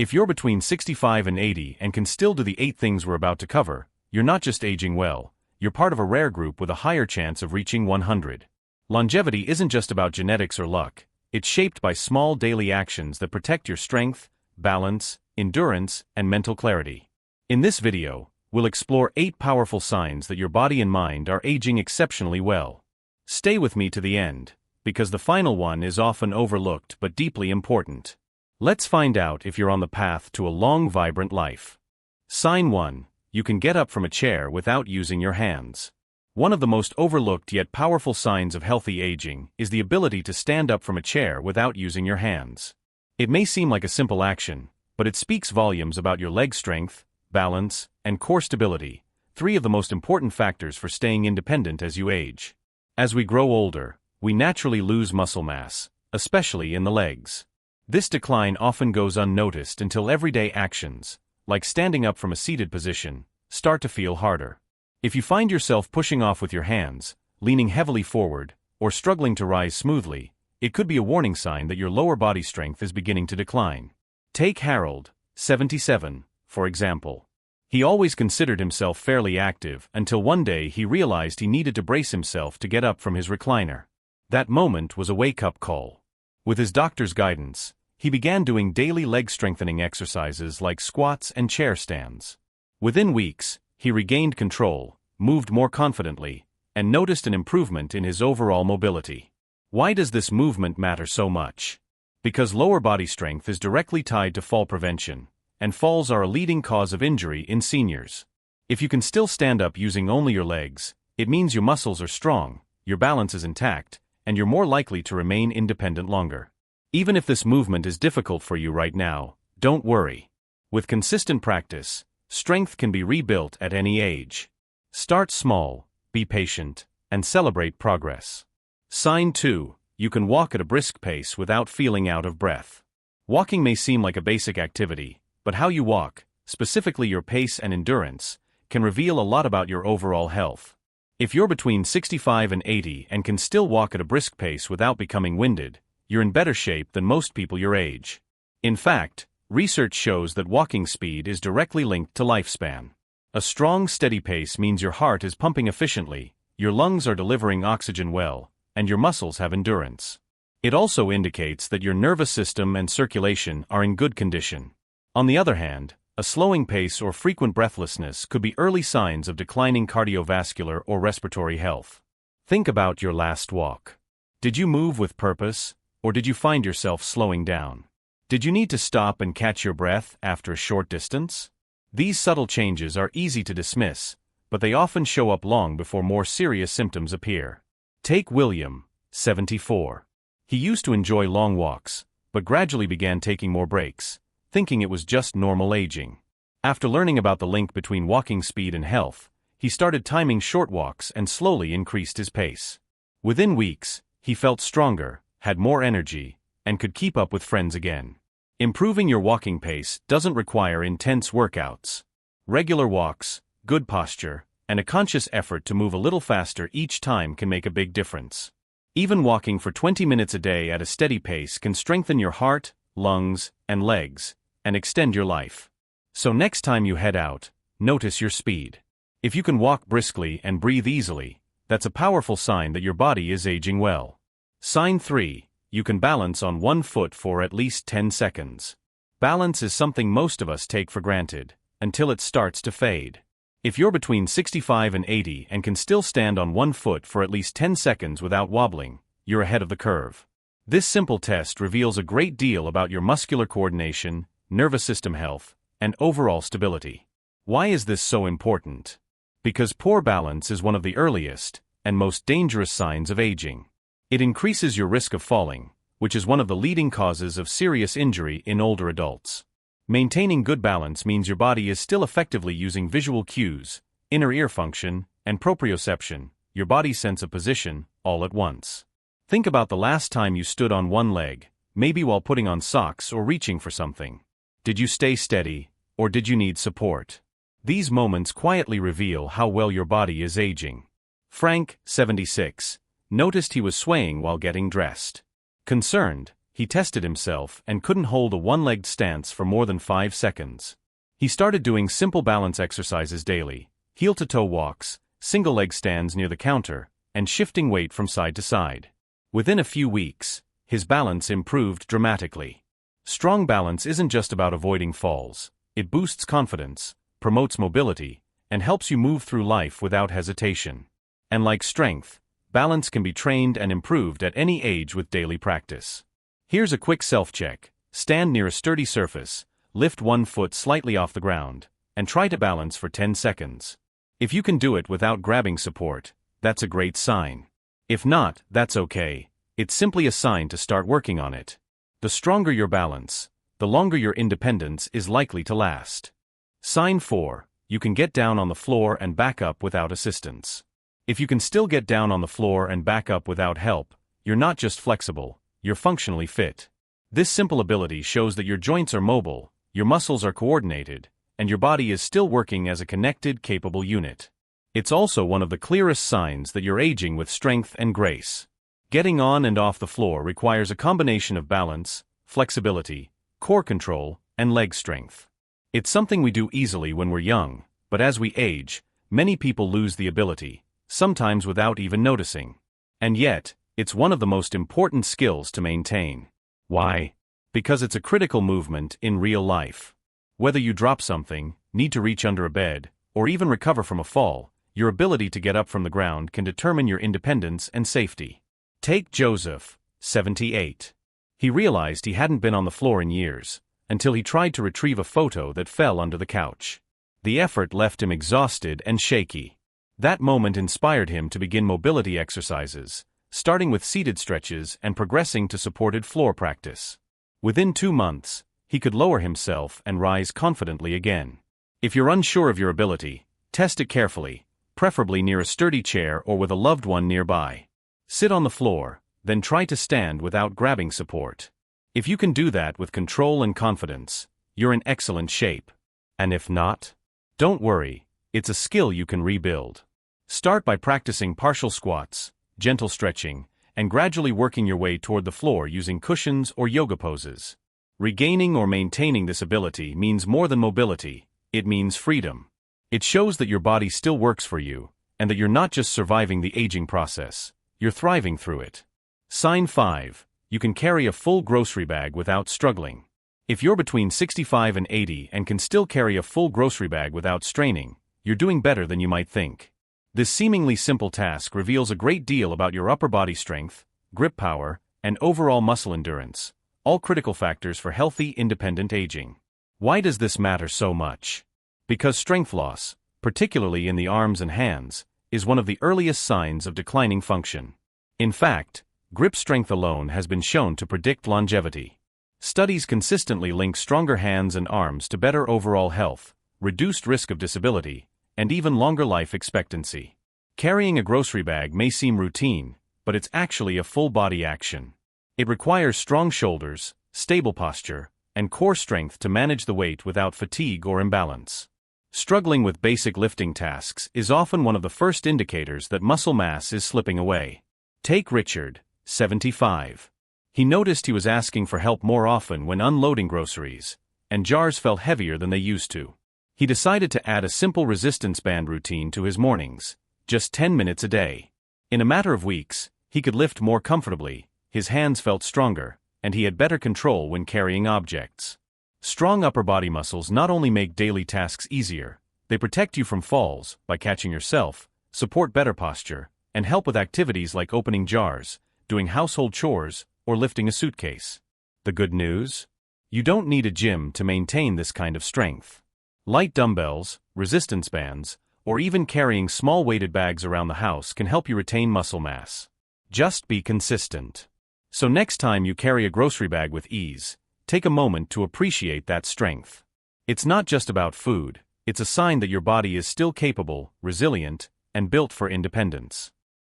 If you're between 65 and 80 and can still do the 8 things we're about to cover, you're not just aging well, you're part of a rare group with a higher chance of reaching 100. Longevity isn't just about genetics or luck, it's shaped by small daily actions that protect your strength, balance, endurance, and mental clarity. In this video, we'll explore 8 powerful signs that your body and mind are aging exceptionally well. Stay with me to the end, because the final one is often overlooked but deeply important. Let's find out if you're on the path to a long, vibrant life. Sign 1. You can get up from a chair without using your hands. One of the most overlooked yet powerful signs of healthy aging is the ability to stand up from a chair without using your hands. It may seem like a simple action, but it speaks volumes about your leg strength, balance, and core stability, 3 of the most important factors for staying independent as you age. As we grow older, we naturally lose muscle mass, especially in the legs. This decline often goes unnoticed until everyday actions, like standing up from a seated position, start to feel harder. If you find yourself pushing off with your hands, leaning heavily forward, or struggling to rise smoothly, it could be a warning sign that your lower body strength is beginning to decline. Take Harold, 77, for example. He always considered himself fairly active until one day he realized he needed to brace himself to get up from his recliner. That moment was a wake-up call. With his doctor's guidance, he began doing daily leg-strengthening exercises like squats and chair stands. Within weeks, he regained control, moved more confidently, and noticed an improvement in his overall mobility. Why does this movement matter so much? Because lower body strength is directly tied to fall prevention, and falls are a leading cause of injury in seniors. If you can still stand up using only your legs, it means your muscles are strong, your balance is intact, and you're more likely to remain independent longer. Even if this movement is difficult for you right now, don't worry. With consistent practice, strength can be rebuilt at any age. Start small, be patient, and celebrate progress. Sign 2. You can walk at a brisk pace without feeling out of breath. Walking may seem like a basic activity, but how you walk, specifically your pace and endurance, can reveal a lot about your overall health. If you're between 65 and 80 and can still walk at a brisk pace without becoming winded, you're in better shape than most people your age. In fact, research shows that walking speed is directly linked to lifespan. A strong, steady pace means your heart is pumping efficiently, your lungs are delivering oxygen well, and your muscles have endurance. It also indicates that your nervous system and circulation are in good condition. On the other hand, a slowing pace or frequent breathlessness could be early signs of declining cardiovascular or respiratory health. Think about your last walk. Did you move with purpose, or did you find yourself slowing down? Did you need to stop and catch your breath after a short distance? These subtle changes are easy to dismiss, but they often show up long before more serious symptoms appear. Take William, 74. He used to enjoy long walks, but gradually began taking more breaks, thinking it was just normal aging. After learning about the link between walking speed and health, he started timing short walks and slowly increased his pace. Within weeks, he felt stronger, had more energy, and could keep up with friends again. Improving your walking pace doesn't require intense workouts. Regular walks, good posture, and a conscious effort to move a little faster each time can make a big difference. Even walking for 20 minutes a day at a steady pace can strengthen your heart, lungs, and legs, and extend your life. So next time you head out, notice your speed. If you can walk briskly and breathe easily, that's a powerful sign that your body is aging well. Sign 3. You can balance on one foot for at least 10 seconds. Balance is something most of us take for granted, until it starts to fade. If you're between 65 and 80 and can still stand on one foot for at least 10 seconds without wobbling, you're ahead of the curve. This simple test reveals a great deal about your muscular coordination, nervous system health, and overall stability. Why is this so important? Because poor balance is one of the earliest and most dangerous signs of aging. It increases your risk of falling, which is one of the leading causes of serious injury in older adults. Maintaining good balance means your body is still effectively using visual cues, inner ear function, and proprioception, your body's sense of position, all at once. Think about the last time you stood on one leg, maybe while putting on socks or reaching for something. Did you stay steady, or did you need support? These moments quietly reveal how well your body is aging. Frank, 76, noticed he was swaying while getting dressed. Concerned, he tested himself and couldn't hold a one-legged stance for more than 5 seconds. He started doing simple balance exercises daily, heel-to-toe walks, single-leg stands near the counter, and shifting weight from side to side. Within a few weeks, his balance improved dramatically. Strong balance isn't just about avoiding falls. It boosts confidence, promotes mobility, and helps you move through life without hesitation. And like strength, balance can be trained and improved at any age with daily practice. Here's a quick self-check. Stand near a sturdy surface, lift one foot slightly off the ground, and try to balance for 10 seconds. If you can do it without grabbing support, that's a great sign. If not, that's okay. It's simply a sign to start working on it. The stronger your balance, the longer your independence is likely to last. Sign 4. You can get down on the floor and back up without assistance. If you can still get down on the floor and back up without help, you're not just flexible, you're functionally fit. This simple ability shows that your joints are mobile, your muscles are coordinated, and your body is still working as a connected, capable unit. It's also one of the clearest signs that you're aging with strength and grace. Getting on and off the floor requires a combination of balance, flexibility, core control, and leg strength. It's something we do easily when we're young, but as we age, many people lose the ability, sometimes without even noticing. And yet, it's one of the most important skills to maintain. Why? Because it's a critical movement in real life. Whether you drop something, need to reach under a bed, or even recover from a fall, your ability to get up from the ground can determine your independence and safety. Take Joseph, 78. He realized he hadn't been on the floor in years, until he tried to retrieve a photo that fell under the couch. The effort left him exhausted and shaky. That moment inspired him to begin mobility exercises, starting with seated stretches and progressing to supported floor practice. Within 2 months, he could lower himself and rise confidently again. If you're unsure of your ability, test it carefully, preferably near a sturdy chair or with a loved one nearby. Sit on the floor, then try to stand without grabbing support. If you can do that with control and confidence, you're in excellent shape. And if not? Don't worry, it's a skill you can rebuild. Start by practicing partial squats, gentle stretching, and gradually working your way toward the floor using cushions or yoga poses. Regaining or maintaining this ability means more than mobility, it means freedom. It shows that your body still works for you, and that you're not just surviving the aging process, you're thriving through it. Sign 5. You can carry a full grocery bag without struggling. If you're between 65 and 80 and can still carry a full grocery bag without straining, you're doing better than you might think. This seemingly simple task reveals a great deal about your upper body strength, grip power, and overall muscle endurance, all critical factors for healthy, independent aging. Why does this matter so much? Because strength loss, particularly in the arms and hands, is one of the earliest signs of declining function. In fact, grip strength alone has been shown to predict longevity. Studies consistently link stronger hands and arms to better overall health, reduced risk of disability, and even longer life expectancy. Carrying a grocery bag may seem routine, but it's actually a full-body action. It requires strong shoulders, stable posture, and core strength to manage the weight without fatigue or imbalance. Struggling with basic lifting tasks is often one of the first indicators that muscle mass is slipping away. Take Richard, 75. He noticed he was asking for help more often when unloading groceries, and jars felt heavier than they used to. He decided to add a simple resistance band routine to his mornings, just 10 minutes a day. In a matter of weeks, he could lift more comfortably, his hands felt stronger, and he had better control when carrying objects. Strong upper body muscles not only make daily tasks easier, they protect you from falls by catching yourself, support better posture, and help with activities like opening jars, doing household chores, or lifting a suitcase. The good news? You don't need a gym to maintain this kind of strength. Light dumbbells, resistance bands, or even carrying small weighted bags around the house can help you retain muscle mass. Just be consistent. So next time you carry a grocery bag with ease, take a moment to appreciate that strength. It's not just about food, it's a sign that your body is still capable, resilient, and built for independence.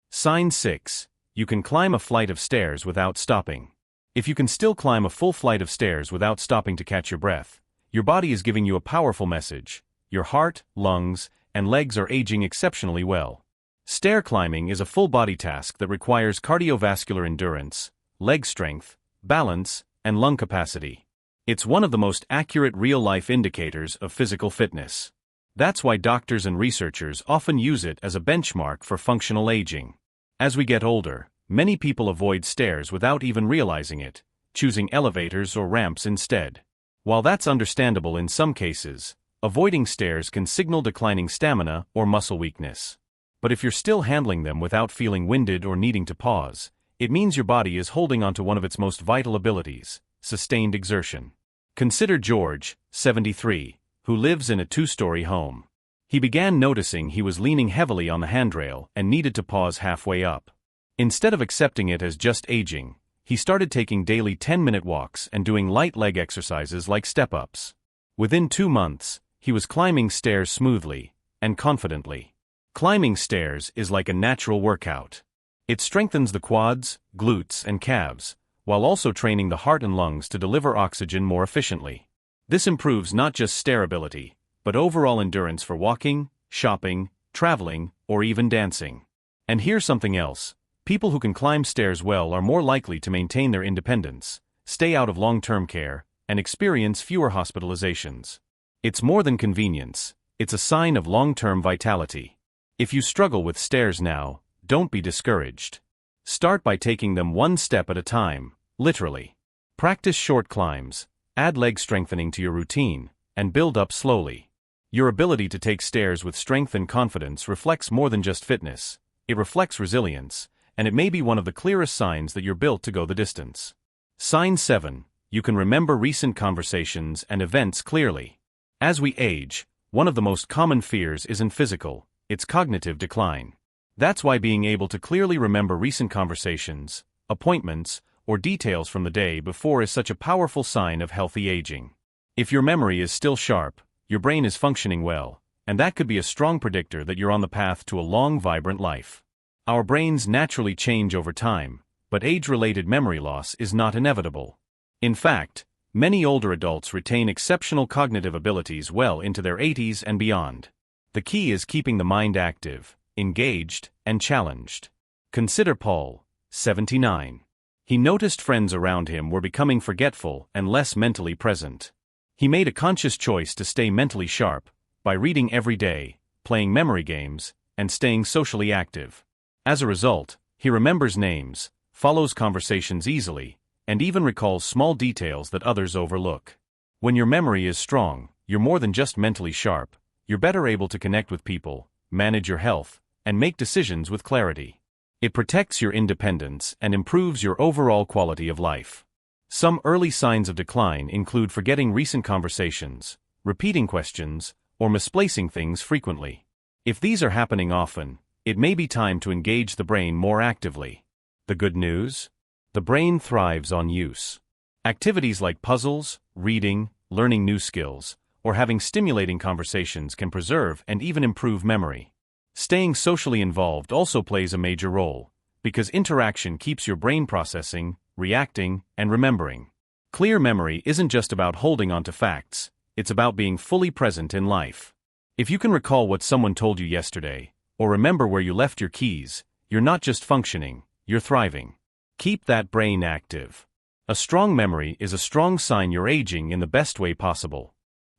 Sign 6. You can climb a flight of stairs without stopping. If you can still climb a full flight of stairs without stopping to catch your breath, your body is giving you a powerful message. Your heart, lungs, and legs are aging exceptionally well. Stair climbing is a full-body task that requires cardiovascular endurance, leg strength, balance, and lung capacity. It's one of the most accurate real-life indicators of physical fitness. That's why doctors and researchers often use it as a benchmark for functional aging. As we get older, many people avoid stairs without even realizing it, choosing elevators or ramps instead. While that's understandable in some cases, avoiding stairs can signal declining stamina or muscle weakness. But if you're still handling them without feeling winded or needing to pause, it means your body is holding onto one of its most vital abilities, sustained exertion. Consider George, 73, who lives in a two-story home. He began noticing he was leaning heavily on the handrail and needed to pause halfway up. Instead of accepting it as just aging, he started taking daily 10-minute walks and doing light leg exercises like step-ups. Within 2 months, he was climbing stairs smoothly and confidently. Climbing stairs is like a natural workout. It strengthens the quads, glutes, and calves, while also training the heart and lungs to deliver oxygen more efficiently. This improves not just stair ability, but overall endurance for walking, shopping, traveling, or even dancing. And here's something else. People who can climb stairs well are more likely to maintain their independence, stay out of long-term care, and experience fewer hospitalizations. It's more than convenience, it's a sign of long-term vitality. If you struggle with stairs now, don't be discouraged. Start by taking them one step at a time, literally. Practice short climbs, add leg strengthening to your routine, and build up slowly. Your ability to take stairs with strength and confidence reflects more than just fitness. It reflects resilience, and it may be one of the clearest signs that you're built to go the distance. Sign 7. You can remember recent conversations and events clearly. As we age, one of the most common fears isn't physical, it's cognitive decline. That's why being able to clearly remember recent conversations, appointments, or details from the day before is such a powerful sign of healthy aging. If your memory is still sharp, your brain is functioning well, and that could be a strong predictor that you're on the path to a long, vibrant life. Our brains naturally change over time, but age-related memory loss is not inevitable. In fact, many older adults retain exceptional cognitive abilities well into their 80s and beyond. The key is keeping the mind active, engaged, and challenged. Consider Paul, 79. He noticed friends around him were becoming forgetful and less mentally present. He made a conscious choice to stay mentally sharp by reading every day, playing memory games, and staying socially active. As a result, he remembers names, follows conversations easily, and even recalls small details that others overlook. When your memory is strong, you're more than just mentally sharp, you're better able to connect with people, manage your health, and make decisions with clarity. It protects your independence and improves your overall quality of life. Some early signs of decline include forgetting recent conversations, repeating questions, or misplacing things frequently. If these are happening often, it may be time to engage the brain more actively. The good news? The brain thrives on use. Activities like puzzles, reading, learning new skills, or having stimulating conversations can preserve and even improve memory. Staying socially involved also plays a major role, because interaction keeps your brain processing, reacting, and remembering. Clear memory isn't just about holding on to facts, it's about being fully present in life. If you can recall what someone told you yesterday, or remember where you left your keys, you're not just functioning, you're thriving. Keep that brain active. A strong memory is a strong sign you're aging in the best way possible.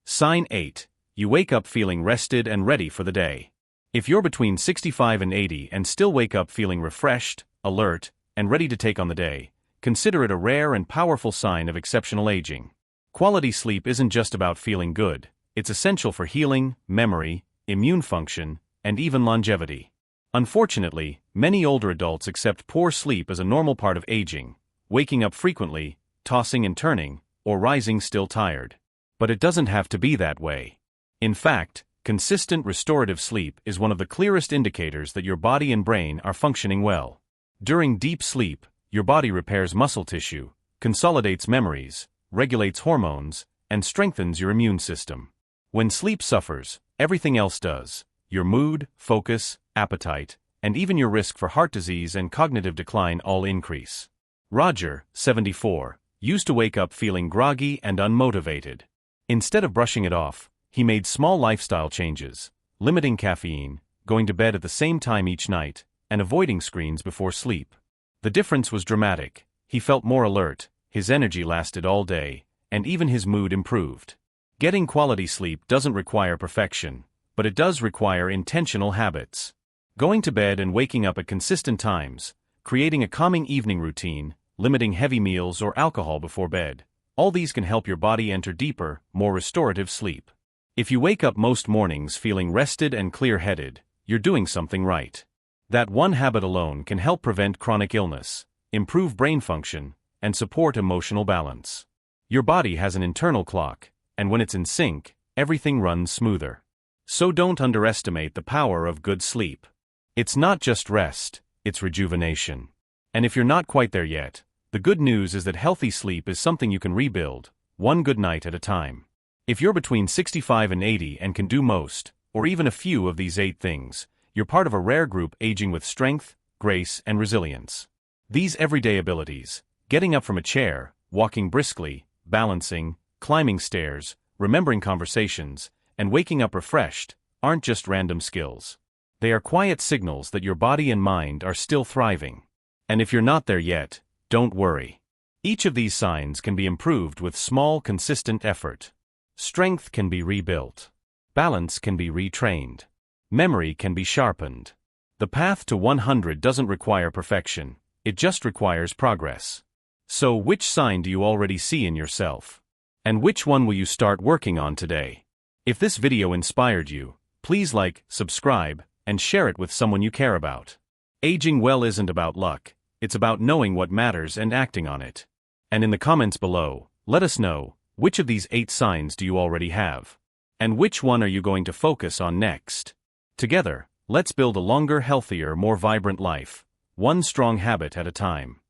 Sign 8. You wake up feeling rested and ready for the day. If you're between 65 and 80 and still wake up feeling refreshed, alert, and ready to take on the day, consider it a rare and powerful sign of exceptional aging. Quality sleep isn't just about feeling good, it's essential for healing, memory, immune function, and even longevity. Unfortunately, many older adults accept poor sleep as a normal part of aging, waking up frequently, tossing and turning, or rising still tired. But it doesn't have to be that way. In fact, consistent restorative sleep is one of the clearest indicators that your body and brain are functioning well. During deep sleep, your body repairs muscle tissue, consolidates memories, regulates hormones, and strengthens your immune system. When sleep suffers, everything else does. Your mood, focus, appetite, and even your risk for heart disease and cognitive decline all increase. Roger, 74, used to wake up feeling groggy and unmotivated. Instead of brushing it off, he made small lifestyle changes, limiting caffeine, going to bed at the same time each night, and avoiding screens before sleep. The difference was dramatic. He felt more alert, his energy lasted all day, and even his mood improved. Getting quality sleep doesn't require perfection, but it does require intentional habits. Going to bed and waking up at consistent times, creating a calming evening routine, limiting heavy meals or alcohol before bed, all these can help your body enter deeper, more restorative sleep. If you wake up most mornings feeling rested and clear-headed, you're doing something right. That one habit alone can help prevent chronic illness, improve brain function, and support emotional balance. Your body has an internal clock, and when it's in sync, everything runs smoother. So don't underestimate the power of good sleep. It's not just rest, it's rejuvenation. And if you're not quite there yet, the good news is that healthy sleep is something you can rebuild, one good night at a time. If you're between 65 and 80 and can do most, or even a few of these 8 things, you're part of a rare group aging with strength, grace, and resilience. These everyday abilities, getting up from a chair, walking briskly, balancing, climbing stairs, remembering conversations, and waking up refreshed, aren't just random skills. They are quiet signals that your body and mind are still thriving. And if you're not there yet, don't worry. Each of these signs can be improved with small, consistent effort. Strength can be rebuilt. Balance can be retrained. Memory can be sharpened. The path to 100 doesn't require perfection, it just requires progress. So which sign do you already see in yourself? And which one will you start working on today? If this video inspired you, please like, subscribe, and share it with someone you care about. Aging well isn't about luck, it's about knowing what matters and acting on it. And in the comments below, let us know, which of these 8 signs do you already have? And which one are you going to focus on next? Together, let's build a longer, healthier, more vibrant life, one strong habit at a time.